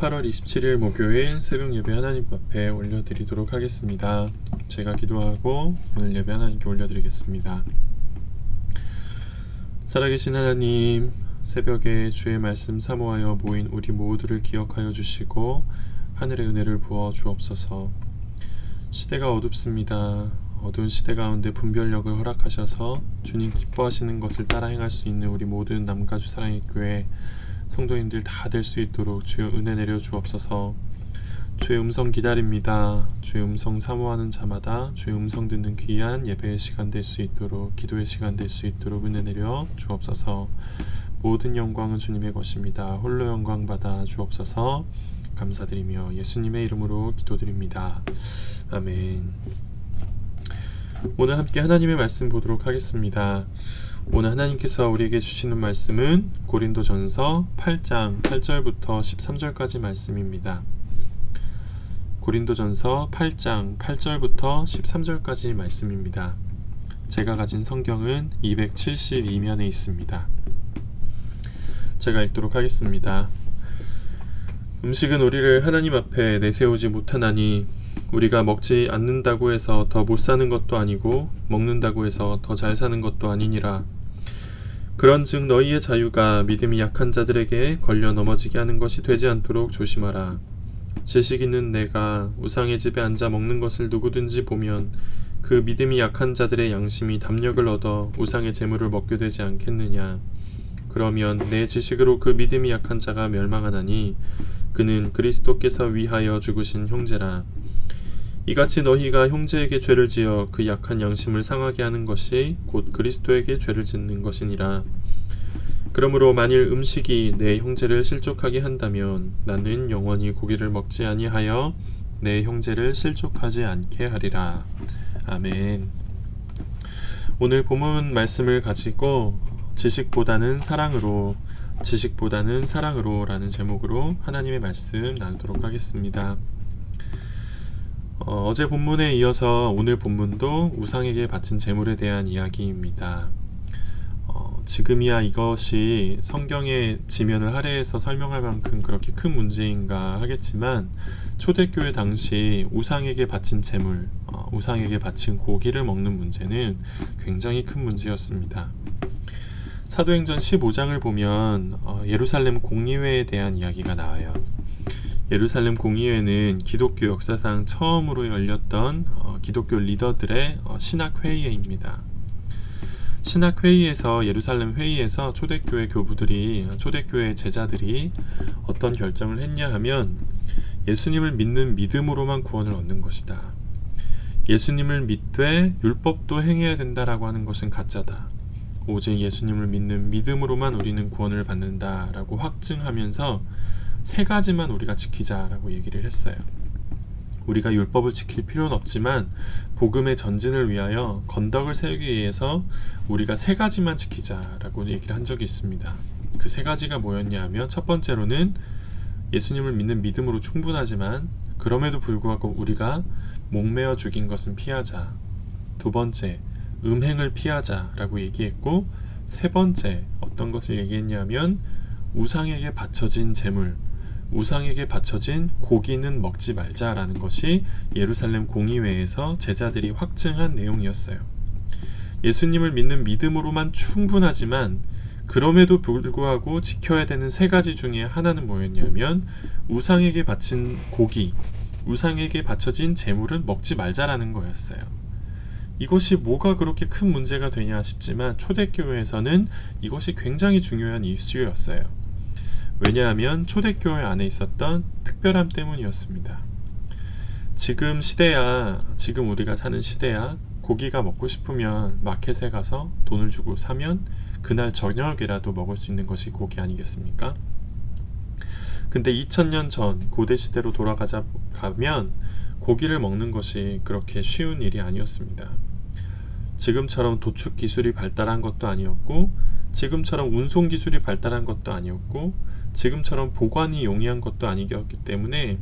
8월 27일 목요일 새벽 예배 하나님 앞에 올려드리도록 하겠습니다. 제가 기도하고 오늘 예배 하나님께 올려드리겠습니다. 살아계신 하나님, 새벽에 주의 말씀 사모하여 모인 우리 모두를 기억하여 주시고 하늘의 은혜를 부어 주옵소서. 시대가 어둡습니다. 어두운 시대 가운데 분별력을 허락하셔서 주님 기뻐하시는 것을 따라 행할 수 있는 우리 모든 남가주 사랑의 교회 성도님들 다 될 수 있도록 주여 은혜 내려 주옵소서. 주의 음성 기다립니다. 주의 음성 사모하는 자마다 주의 음성 듣는 귀한 예배의 시간 될 수 있도록, 기도의 시간 될 수 있도록 은혜 내려 주옵소서. 모든 영광은 주님의 것입니다. 홀로 영광 받아 주옵소서. 감사드리며 예수님의 이름으로 기도드립니다. 아멘. 오늘 함께 하나님의 말씀 보도록 하겠습니다. 오늘 하나님께서 우리에게 주시는 말씀은 고린도전서 8장 8절부터 13절까지 말씀입니다. 고린도전서 8장 8절부터 13절까지 말씀입니다. 제가 가진 성경은 272면에 있습니다. 제가 읽도록 하겠습니다. 음식은 우리를 하나님 앞에 내세우지 못하나니 우리가 먹지 않는다고 해서 더 못 사는 것도 아니고 먹는다고 해서 더 잘 사는 것도 아니니라. 그런즉 너희의 자유가 믿음이 약한 자들에게 걸려 넘어지게 하는 것이 되지 않도록 조심하라. 지식 있는 내가 우상의 집에 앉아 먹는 것을 누구든지 보면 그 믿음이 약한 자들의 양심이 담력을 얻어 우상의 재물을 먹게 되지 않겠느냐. 그러면 내 지식으로 그 믿음이 약한 자가 멸망하나니 그는 그리스도께서 위하여 죽으신 형제라. 이같이 너희가 형제에게 죄를 지어 그 약한 양심을 상하게 하는 것이 곧 그리스도에게 죄를 짓는 것이니라. 그러므로 만일 음식이 내 형제를 실족하게 한다면 나는 영원히 고기를 먹지 아니하여 내 형제를 실족하지 않게 하리라. 아멘. 오늘 본문 말씀을 가지고 지식보다는 사랑으로 라는 제목으로 하나님의 말씀 나누도록 하겠습니다. 어제 본문에 이어서 오늘 본문도 우상에게 바친 제물에 대한 이야기입니다. 지금이야 이것이 성경의 지면을 할애해서 설명할 만큼 그렇게 큰 문제인가 하겠지만 초대교회 당시 우상에게 바친 제물, 우상에게 바친 고기를 먹는 문제는 굉장히 큰 문제였습니다. 사도행전 15장을 보면 예루살렘 공의회에 대한 이야기가 나와요. 예루살렘 공의회는 기독교 역사상 처음으로 열렸던 기독교 리더들의 신학회의입니다. 신학회의에서 예루살렘 회의에서 초대교회 교부들이, 초대교회 제자들이 어떤 결정을 했냐 하면 예수님을 믿는 믿음으로만 구원을 얻는 것이다. 예수님을 믿되 율법도 행해야 된다라고 하는 것은 가짜다. 오직 예수님을 믿는 믿음으로만 우리는 구원을 받는다라고 확증하면서 세 가지만 우리가 지키자라고 얘기를 했어요. 우리가 율법을 지킬 필요는 없지만 복음의 전진을 위하여 건덕을 세우기 위해서 우리가 세 가지만 지키자라고 얘기를 한 적이 있습니다. 그 세 가지가 뭐였냐 하면 첫 번째로는 예수님을 믿는 믿음으로 충분하지만 그럼에도 불구하고 우리가 목매어 죽인 것은 피하자. 두 번째, 음행을 피하자라고 얘기했고, 세 번째 어떤 것을 얘기했냐면 우상에게 바쳐진 제물, 우상에게 바쳐진 고기는 먹지 말자라는 것이 예루살렘 공의회에서 제자들이 확증한 내용이었어요. 예수님을 믿는 믿음으로만 충분하지만 그럼에도 불구하고 지켜야 되는 세 가지 중에 하나는 뭐였냐면 우상에게 바친 고기, 우상에게 바쳐진 제물은 먹지 말자라는 거였어요. 이것이 뭐가 그렇게 큰 문제가 되냐 싶지만 초대교회에서는 이것이 굉장히 중요한 이슈였어요. 왜냐하면 초대교회 안에 있었던 특별함 때문이었습니다. 지금 우리가 사는 시대야 고기가 먹고 싶으면 마켓에 가서 돈을 주고 사면 그날 저녁이라도 먹을 수 있는 것이 고기 아니겠습니까? 근데 2000년 전 고대시대로 돌아가면 고기를 먹는 것이 그렇게 쉬운 일이 아니었습니다. 지금처럼 도축 기술이 발달한 것도 아니었고, 지금처럼 운송 기술이 발달한 것도 아니었고, 지금처럼 보관이 용이한 것도 아니었기 때문에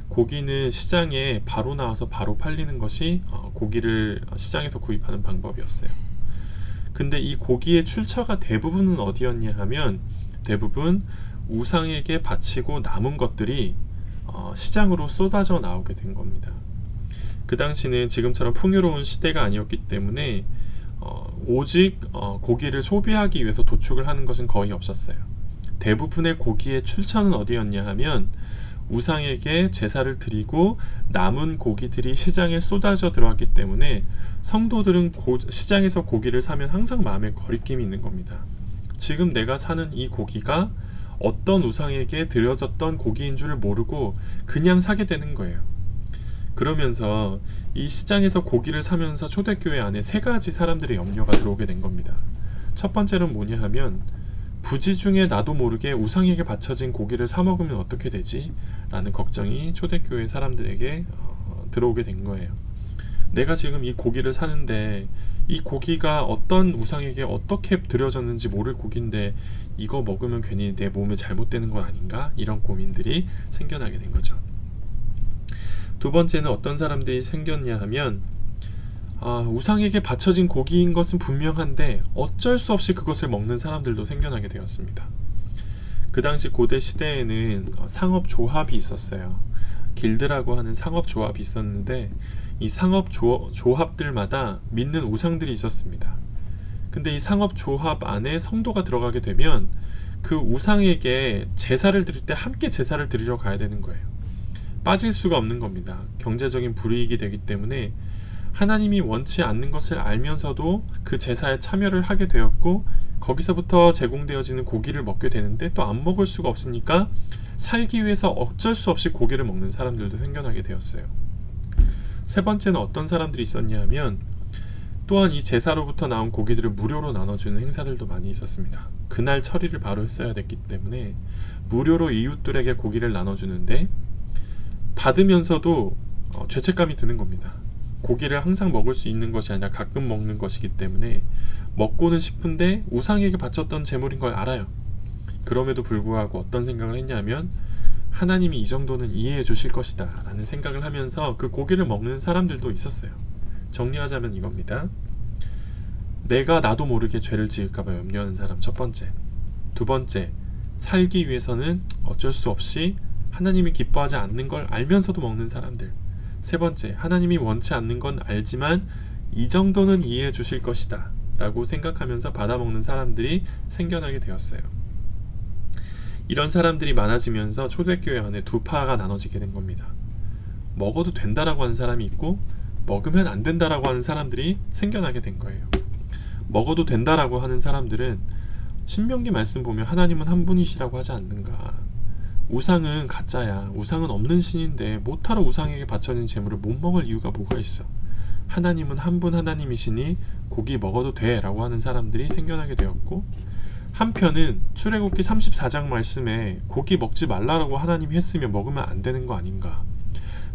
고기는 시장에 바로 나와서 바로 팔리는 것이 고기를 시장에서 구입하는 방법이었어요. 근데 이 고기의 출처가 대부분은 어디였냐 하면 대부분 우상에게 바치고 남은 것들이 시장으로 쏟아져 나오게 된 겁니다. 그 당시는 지금처럼 풍요로운 시대가 아니었기 때문에 오직 고기를 소비하기 위해서 도축을 하는 것은 거의 없었어요. 대부분의 고기의 출처는 어디였냐 하면 우상에게 제사를 드리고 남은 고기들이 시장에 쏟아져 들어왔기 때문에 성도들은 시장에서 고기를 사면 항상 마음에 거리낌이 있는 겁니다. 지금 내가 사는 이 고기가 어떤 우상에게 드려졌던 고기인 줄을 모르고 그냥 사게 되는 거예요. 그러면서 이 시장에서 고기를 사면서 초대교회 안에 세 가지 사람들의 염려가 들어오게 된 겁니다. 첫 번째는 뭐냐 하면 부지 중에 나도 모르게 우상에게 바쳐진 고기를 사 먹으면 어떻게 되지? 라는 걱정이 초대교회 사람들에게 들어오게 된 거예요. 내가 지금 이 고기를 사는데 이 고기가 어떤 우상에게 어떻게 드려졌는지 모를 고기인데 이거 먹으면 괜히 내 몸에 잘못되는 건 아닌가? 이런 고민들이 생겨나게 된 거죠. 두 번째는 어떤 사람들이 생겼냐 하면 우상에게 바쳐진 고기인 것은 분명한데 어쩔 수 없이 그것을 먹는 사람들도 생겨나게 되었습니다. 그 당시 고대 시대에는 상업조합이 있었어요. 길드라고 하는 상업조합이 있었는데 이 상업조합들마다 믿는 우상들이 있었습니다. 근데 이 상업조합 안에 성도가 들어가게 되면 그 우상에게 제사를 드릴 때 함께 제사를 드리러 가야 되는 거예요. 빠질 수가 없는 겁니다. 경제적인 불이익이 되기 때문에 하나님이 원치 않는 것을 알면서도 그 제사에 참여를 하게 되었고 거기서부터 제공되어지는 고기를 먹게 되는데 또 안 먹을 수가 없으니까 살기 위해서 어쩔 수 없이 고기를 먹는 사람들도 생겨나게 되었어요. 세 번째는 어떤 사람들이 있었냐 하면 또한 이 제사로부터 나온 고기들을 무료로 나눠주는 행사들도 많이 있었습니다. 그날 처리를 바로 했어야 됐기 때문에 무료로 이웃들에게 고기를 나눠주는데 받으면서도 죄책감이 드는 겁니다. 고기를 항상 먹을 수 있는 것이 아니라 가끔 먹는 것이기 때문에 먹고는 싶은데 우상에게 바쳤던 제물인 걸 알아요. 그럼에도 불구하고 어떤 생각을 했냐면 하나님이 이 정도는 이해해 주실 것이다 라는 생각을 하면서 그 고기를 먹는 사람들도 있었어요. 정리하자면 이겁니다. 내가 나도 모르게 죄를 지을까봐 염려하는 사람 첫 번째. 두 번째, 살기 위해서는 어쩔 수 없이 하나님이 기뻐하지 않는 걸 알면서도 먹는 사람들. 세 번째, 하나님이 원치 않는 건 알지만 이 정도는 이해해 주실 것이다 라고 생각하면서 받아먹는 사람들이 생겨나게 되었어요. 이런 사람들이 많아지면서 초대교회 안에 두 파가 나눠지게 된 겁니다. 먹어도 된다라고 하는 사람이 있고 먹으면 안 된다라고 하는 사람들이 생겨나게 된 거예요. 먹어도 된다라고 하는 사람들은 신명기 말씀 보면 하나님은 한 분이시라고 하지 않는가. 우상은 가짜야. 우상은 없는 신인데 못하러 우상에게 바쳐진 제물을 못 먹을 이유가 뭐가 있어. 하나님은 한 분 하나님이시니 고기 먹어도 돼 라고 하는 사람들이 생겨나게 되었고 한편은 출애굽기 34장 말씀에 고기 먹지 말라라고 하나님이 했으면 먹으면 안 되는 거 아닌가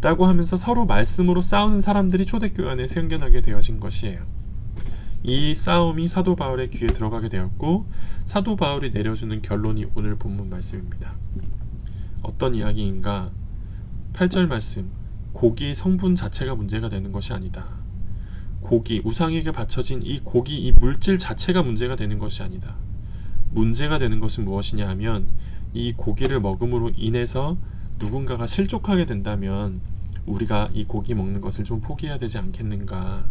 라고 하면서 서로 말씀으로 싸우는 사람들이 초대교회 안에 생겨나게 되어진 것이에요. 이 싸움이 사도 바울의 귀에 들어가게 되었고 사도 바울이 내려주는 결론이 오늘 본문 말씀입니다. 어떤 이야기인가? 8절 말씀, 고기 성분 자체가 문제가 되는 것이 아니다. 고기, 우상에게 바쳐진 이 고기, 이 물질 자체가 문제가 되는 것이 아니다. 문제가 되는 것은 무엇이냐 하면 이 고기를 먹음으로 인해서 누군가가 실족하게 된다면 우리가 이 고기 먹는 것을 좀 포기해야 되지 않겠는가.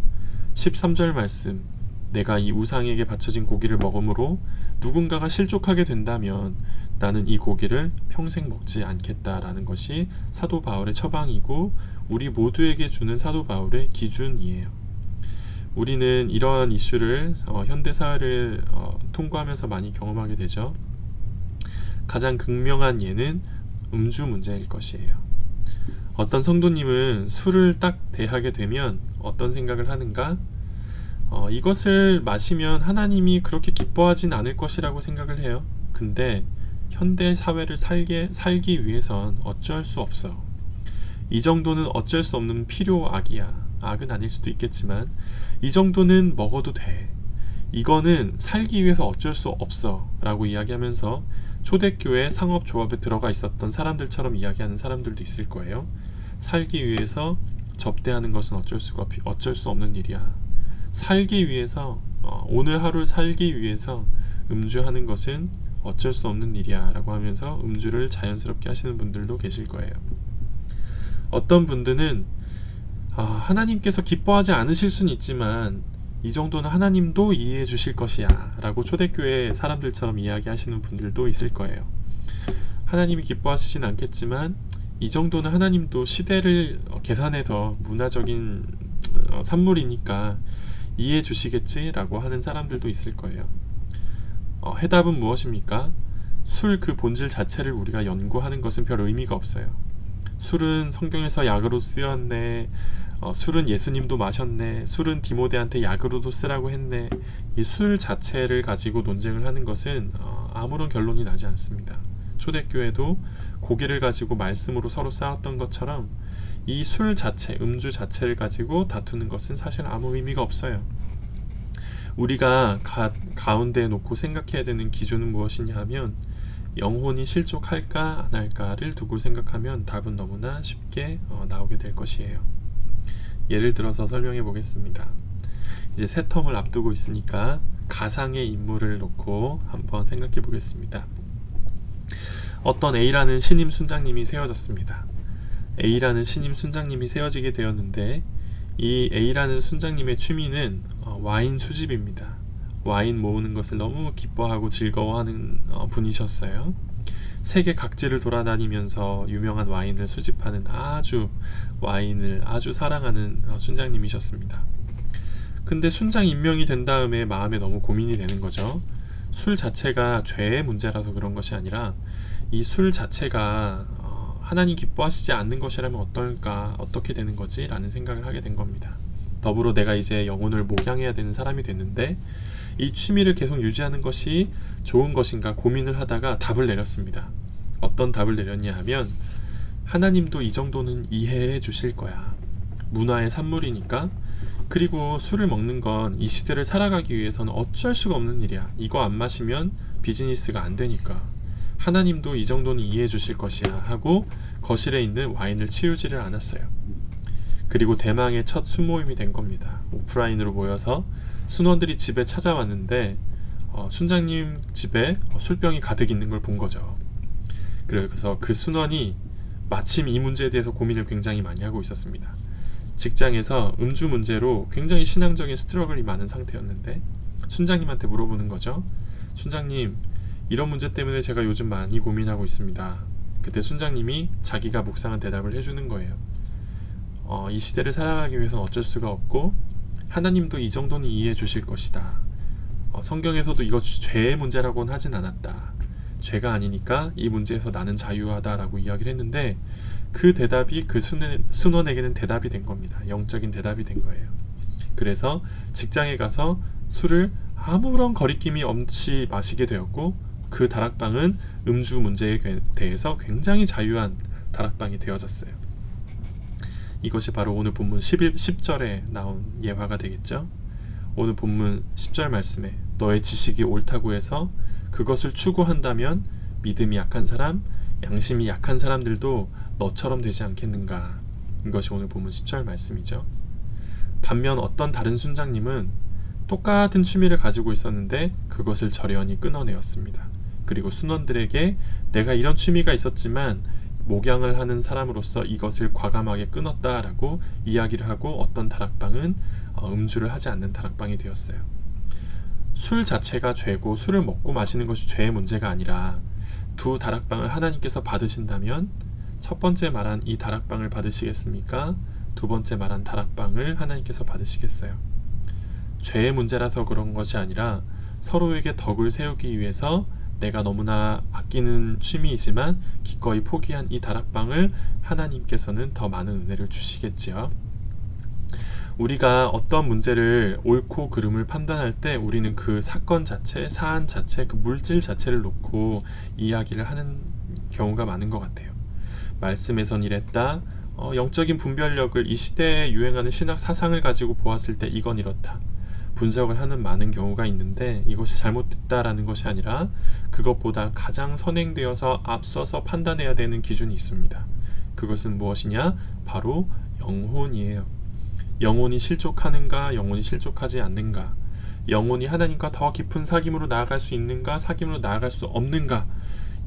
13절 말씀, 내가 이 우상에게 바쳐진 고기를 먹음으로 누군가가 실족하게 된다면 나는 이 고기를 평생 먹지 않겠다라는 것이 사도 바울의 처방이고 우리 모두에게 주는 사도 바울의 기준이에요. 우리는 이러한 이슈를 현대사회를 통과하면서 많이 경험하게 되죠. 가장 극명한 예는 음주 문제일 것이에요. 어떤 성도님은 술을 딱 대하게 되면 어떤 생각을 하는가? 이것을 마시면 하나님이 그렇게 기뻐하진 않을 것이라고 생각을 해요. 근데 현대 사회를 살기 위해선 어쩔 수 없어. 이 정도는 어쩔 수 없는 필요악이야. 악은 아닐 수도 있겠지만 이 정도는 먹어도 돼. 이거는 살기 위해서 어쩔 수 없어 라고 이야기하면서 초대교회 상업조합에 들어가 있었던 사람들처럼 이야기하는 사람들도 있을 거예요. 살기 위해서 접대하는 것은 어쩔 수 없는 일이야. 살기 위해서 오늘 하루 살기 위해서 음주하는 것은 어쩔 수 없는 일이야 라고 하면서 음주를 자연스럽게 하시는 분들도 계실 거예요. 어떤 분들은 하나님께서 기뻐하지 않으실 수는 있지만 이 정도는 하나님도 이해해 주실 것이야 라고 초대교회 사람들처럼 이야기하시는 분들도 있을 거예요. 하나님이 기뻐하시진 않겠지만 이 정도는 하나님도 시대를 계산해서 문화적인 산물이니까 이해해 주시겠지라고 하는 사람들도 있을 거예요. 해답은 무엇입니까? 술 그 본질 자체를 우리가 연구하는 것은 별 의미가 없어요. 술은 성경에서 약으로 쓰였네, 술은 예수님도 마셨네, 술은 디모데한테 약으로도 쓰라고 했네. 이 술 자체를 가지고 논쟁을 하는 것은 아무런 결론이 나지 않습니다. 초대교회도 고기를 가지고 말씀으로 서로 싸웠던 것처럼 이 술 자체, 음주 자체를 가지고 다투는 것은 사실 아무 의미가 없어요. 우리가 가운데에 놓고 생각해야 되는 기준은 무엇이냐 하면 영혼이 실족할까 안 할까를 두고 생각하면 답은 너무나 쉽게 나오게 될 것이에요. 예를 들어서 설명해 보겠습니다. 이제 새텀을 앞두고 있으니까 가상의 인물을 놓고 한번 생각해 보겠습니다. 어떤 A라는 신임 순장님이 세워졌습니다. A라는 신임 순장님이 세워지게 되었는데 이 A라는 순장님의 취미는 와인 수집입니다. 와인 모으는 것을 너무 기뻐하고 즐거워하는 분이셨어요. 세계 각지를 돌아다니면서 유명한 와인을 수집하는 와인을 아주 사랑하는 순장님이셨습니다. 근데 순장 임명이 된 다음에 마음에 너무 고민이 되는 거죠. 술 자체가 죄의 문제라서 그런 것이 아니라 이 술 자체가 하나님 기뻐하시지 않는 것이라면 어떻게 되는 거지? 라는 생각을 하게 된 겁니다. 더불어 내가 이제 영혼을 목양해야 되는 사람이 됐는데 이 취미를 계속 유지하는 것이 좋은 것인가 고민을 하다가 답을 내렸습니다. 어떤 답을 내렸냐 하면 하나님도 이 정도는 이해해 주실 거야. 문화의 산물이니까. 그리고 술을 먹는 건 이 시대를 살아가기 위해서는 어쩔 수가 없는 일이야. 이거 안 마시면 비즈니스가 안 되니까. 하나님도 이 정도는 이해해 주실 것이야 하고 거실에 있는 와인을 치우지를 않았어요. 그리고 대망의 첫 순모임이 된 겁니다. 오프라인으로 모여서 순원들이 집에 찾아왔는데 순장님 집에 술병이 가득 있는 걸 본 거죠. 그래서 그 순원이 마침 이 문제에 대해서 고민을 굉장히 많이 하고 있었습니다. 직장에서 음주 문제로 굉장히 신앙적인 스트러글이 많은 상태였는데 순장님한테 물어보는 거죠. 순장님, 이런 문제 때문에 제가 요즘 많이 고민하고 있습니다. 그때 순장님이 자기가 묵상한 대답을 해주는 거예요. 이 시대를 살아가기 위해서는 어쩔 수가 없고 하나님도 이 정도는 이해해 주실 것이다. 성경에서도 이거 죄의 문제라고는 하진 않았다. 죄가 아니니까 이 문제에서 나는 자유하다라고 이야기를 했는데 그 대답이 그 순원에게는 대답이 된 겁니다. 영적인 대답이 된 거예요. 그래서 직장에 가서 술을 아무런 거리낌이 없이 마시게 되었고 그 다락방은 음주 문제에 대해서 굉장히 자유한 다락방이 되어졌어요. 이것이 바로 오늘 본문 10절에 나온 예화가 되겠죠. 오늘 본문 10절 말씀에 너의 지식이 옳다고 해서 그것을 추구한다면 믿음이 약한 사람, 양심이 약한 사람들도 너처럼 되지 않겠는가. 이것이 오늘 본문 10절 말씀이죠. 반면 어떤 다른 순장님은 똑같은 취미를 가지고 있었는데 그것을 절연히 끊어내었습니다. 그리고 순원들에게 내가 이런 취미가 있었지만 목양을 하는 사람으로서 이것을 과감하게 끊었다라고 이야기를 하고 어떤 다락방은 음주를 하지 않는 다락방이 되었어요. 술 자체가 죄고 술을 먹고 마시는 것이 죄의 문제가 아니라 두 다락방을 하나님께서 받으신다면 첫 번째 말한 이 다락방을 받으시겠습니까? 두 번째 말한 다락방을 하나님께서 받으시겠어요? 죄의 문제라서 그런 것이 아니라 서로에게 덕을 세우기 위해서 내가 너무나 아끼는 취미이지만 기꺼이 포기한 이 다락방을 하나님께서는 더 많은 은혜를 주시겠지요. 우리가 어떤 문제를 옳고 그름을 판단할 때 우리는 그 사건 자체, 사안 자체, 그 물질 자체를 놓고 이야기를 하는 경우가 많은 것 같아요. 말씀에선 이랬다. 영적인 분별력을 이 시대에 유행하는 신학 사상을 가지고 보았을 때 이건 이렇다. 분석을 하는 많은 경우가 있는데 이것이 잘못됐다라는 것이 아니라 그것보다 가장 선행되어서 앞서서 판단해야 되는 기준이 있습니다. 그것은 무엇이냐? 바로 영혼이에요. 영혼이 실족하는가? 영혼이 실족하지 않는가? 영혼이 하나님과 더 깊은 사귐으로 나아갈 수 있는가? 사귐으로 나아갈 수 없는가?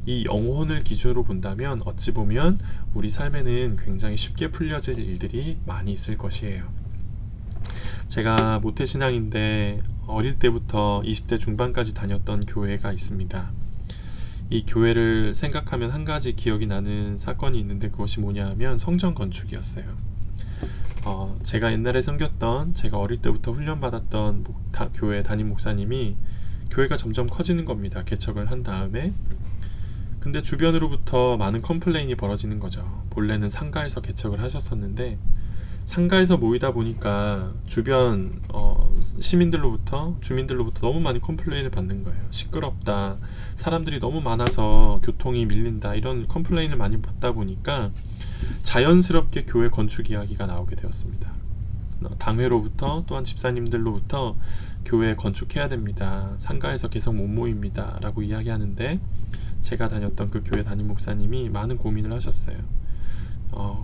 이 영혼을 기준으로 본다면 어찌 보면 우리 삶에는 굉장히 쉽게 풀려질 일들이 많이 있을 것이에요. 제가 모태신앙인데 어릴 때부터 20대 중반까지 다녔던 교회가 있습니다. 이 교회를 생각하면 한 가지 기억이 나는 사건이 있는데, 그것이 뭐냐 하면 성전 건축이었어요. 제가 옛날에 섬겼던, 제가 어릴 때부터 훈련받았던 교회 담임 목사님이 교회가 점점 커지는 겁니다. 개척을 한 다음에. 근데 주변으로부터 많은 컴플레인이 벌어지는 거죠. 본래는 상가에서 개척을 하셨었는데 상가에서 모이다 보니까 주변 시민들로부터, 주민들로부터 너무 많이 컴플레인을 받는 거예요. 시끄럽다, 사람들이 너무 많아서 교통이 밀린다, 이런 컴플레인을 많이 받다 보니까 자연스럽게 교회 건축 이야기가 나오게 되었습니다. 당회로부터, 또한 집사님들로부터 교회 건축해야 됩니다, 상가에서 계속 못 모입니다 라고 이야기하는데, 제가 다녔던 그 교회 담임 목사님이 많은 고민을 하셨어요.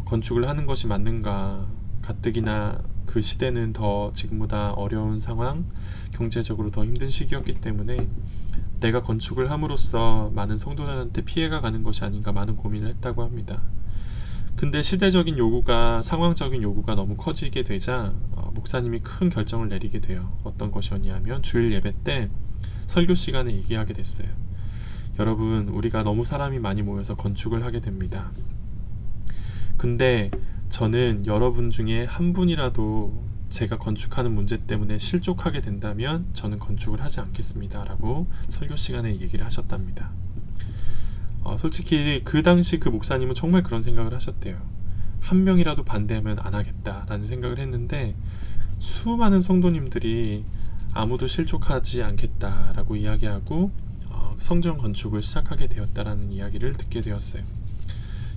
건축을 하는 것이 맞는가, 가뜩이나 그 시대는 더 지금보다 어려운 상황, 경제적으로 더 힘든 시기였기 때문에 내가 건축을 함으로써 많은 성도들한테 피해가 가는 것이 아닌가 많은 고민을 했다고 합니다. 근데 시대적인 요구가, 상황적인 요구가 너무 커지게 되자 목사님이 큰 결정을 내리게 돼요. 어떤 것이었냐면 주일 예배 때 설교 시간에 얘기하게 됐어요. 여러분, 우리가 너무 사람이 많이 모여서 건축을 하게 됩니다. 근데 저는 여러분 중에 한 분이라도 제가 건축하는 문제 때문에 실족하게 된다면 저는 건축을 하지 않겠습니다 라고 설교 시간에 얘기를 하셨답니다. 솔직히 그 당시 그 목사님은 정말 그런 생각을 하셨대요. 한 명이라도 반대하면 안 하겠다라는 생각을 했는데, 수많은 성도님들이 아무도 실족하지 않겠다라고 이야기하고 성전 건축을 시작하게 되었다라는 이야기를 듣게 되었어요.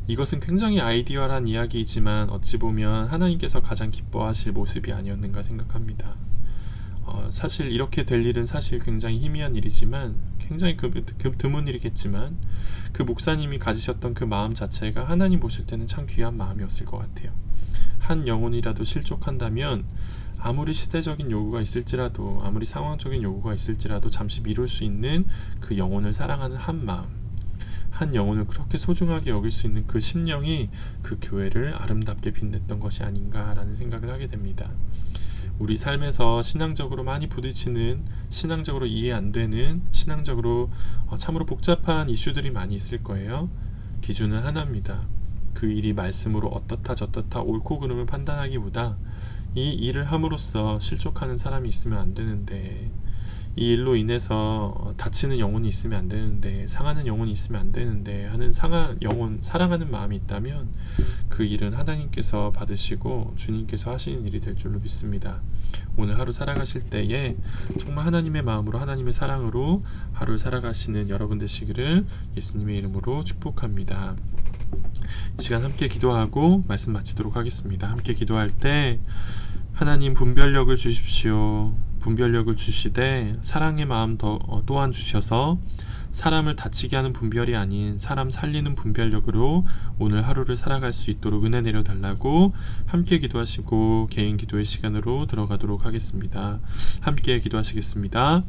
이것은 굉장히 아이디어란 이야기이지만 어찌 보면 하나님께서 가장 기뻐하실 모습이 아니었는가 생각합니다. 사실 이렇게 될 일은 사실 굉장히 희미한 일이지만, 굉장히 드문 일이겠지만, 그 목사님이 가지셨던 그 마음 자체가 하나님 보실 때는 참 귀한 마음이었을 것 같아요. 한 영혼이라도 실족한다면 아무리 시대적인 요구가 있을지라도, 아무리 상황적인 요구가 있을지라도 잠시 미룰 수 있는 그 영혼을 사랑하는 한 마음, 한 영혼을 그렇게 소중하게 여길 수 있는 그 심령이 그 교회를 아름답게 빛냈던 것이 아닌가라는 생각을 하게 됩니다. 우리 삶에서 신앙적으로 많이 부딪히는, 신앙적으로 이해 안 되는, 신앙적으로 참으로 복잡한 이슈들이 많이 있을 거예요. 기준은 하나입니다. 그 일이 말씀으로 어떻다 저떻다 옳고 그름을 판단하기보다 이 일을 함으로써 실족하는 사람이 있으면 안 되는데, 이 일로 인해서 다치는 영혼이 있으면 안 되는데, 상하는 영혼이 있으면 안 되는데 하는 상한 영혼, 사랑하는 마음이 있다면 그 일은 하나님께서 받으시고 주님께서 하시는 일이 될 줄로 믿습니다. 오늘 하루 살아가실 때에 정말 하나님의 마음으로, 하나님의 사랑으로 하루를 살아가시는 여러분 되시기를 예수님의 이름으로 축복합니다. 이 시간 함께 기도하고 말씀 마치도록 하겠습니다. 함께 기도할 때, 하나님 분별력을 주십시오. 분별력을 주시되 사랑의 마음 또한 주셔서 사람을 다치게 하는 분별이 아닌 사람 살리는 분별력으로 오늘 하루를 살아갈 수 있도록 은혜 내려달라고 함께 기도하시고 개인 기도의 시간으로 들어가도록 하겠습니다. 함께 기도하시겠습니다.